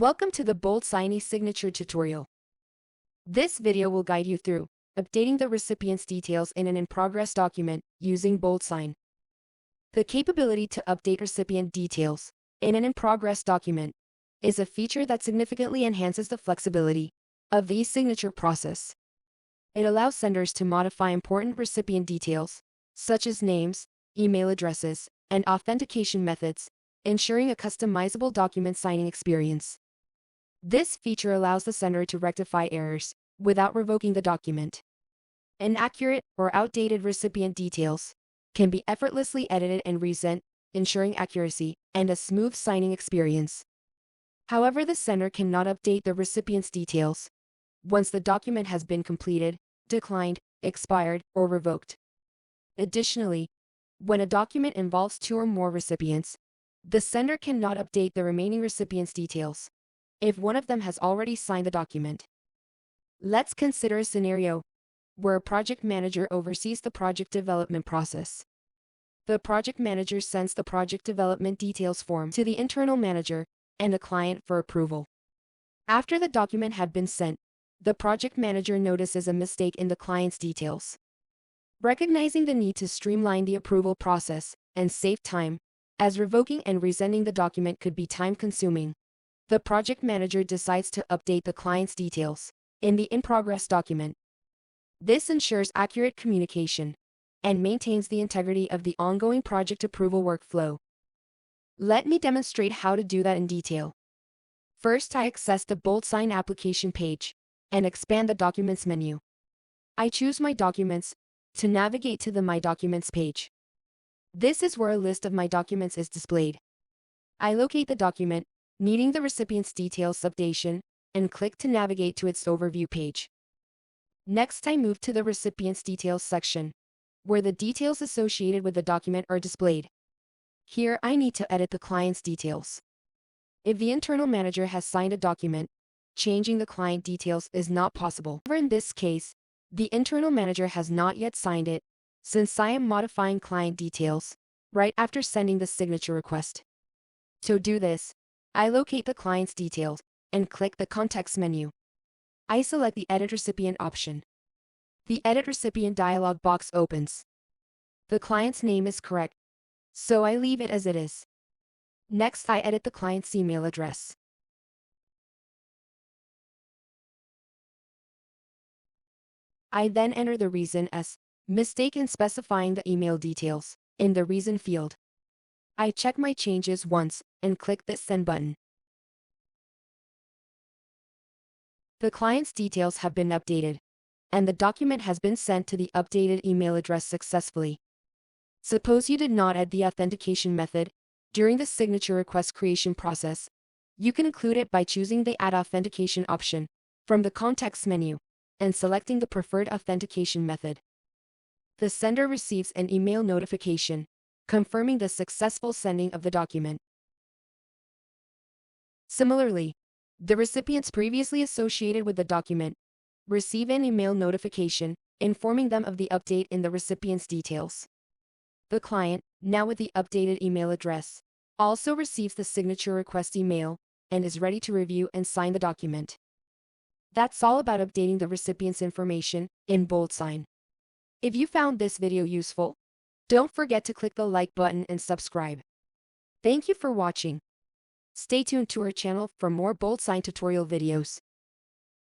Welcome to the BoldSign eSignature tutorial. This video will guide you through updating the recipient's details in an in-progress document using BoldSign. The capability to update recipient details in an in-progress document is a feature that significantly enhances the flexibility of the eSignature process. It allows senders to modify important recipient details, such as names, email addresses, and authentication methods, ensuring a customizable document signing experience. This feature allows the sender to rectify errors without revoking the document. Inaccurate or outdated recipient details can be effortlessly edited and resent, ensuring accuracy and a smooth signing experience. However, the sender cannot update the recipient's details once the document has been completed, declined, expired, or revoked. Additionally, when a document involves two or more recipients, the sender cannot update the remaining recipient's details if one of them has already signed the document. Let's consider a scenario where a project manager oversees the project development process. The project manager sends the project development details form to the internal manager and a client for approval. After the document had been sent, the project manager notices a mistake in the client's details. Recognizing the need to streamline the approval process and save time, as revoking and resending the document could be time-consuming, the project manager decides to update the client's details in the in-progress document. This ensures accurate communication and maintains the integrity of the ongoing project approval workflow. Let me demonstrate how to do that in detail. First, I access the BoldSign application page and expand the Documents menu. I choose My Documents to navigate to the My Documents page. This is where a list of my documents is displayed. I locate the document needing the recipient's details updation and click to navigate to its overview page. Next, I move to the recipient's details section, where the details associated with the document are displayed. Here, I need to edit the client's details. If the internal manager has signed a document, changing the client details is not possible. However, in this case, the internal manager has not yet signed it, since I am modifying client details right after sending the signature request. To do this, I locate the client's details and click the Context menu. I select the Edit Recipient option. The Edit Recipient dialog box opens. The client's name is correct, so I leave it as it is. Next, I edit the client's email address. I then enter the reason as mistake in specifying the email details in the reason field. I check my changes once and click the Send button. The client's details have been updated, and the document has been sent to the updated email address successfully. Suppose you did not add the authentication method during the signature request creation process. You can include it by choosing the Add Authentication option from the Context menu and selecting the preferred authentication method. The sender receives an email notification confirming the successful sending of the document. Similarly, the recipients previously associated with the document receive an email notification informing them of the update in the recipient's details. The client, now with the updated email address, also receives the signature request email and is ready to review and sign the document. That's all about updating the recipient's information in BoldSign. If you found this video useful, don't forget to click the like button and subscribe. Thank you for watching. Stay tuned to our channel for more BoldSign tutorial videos.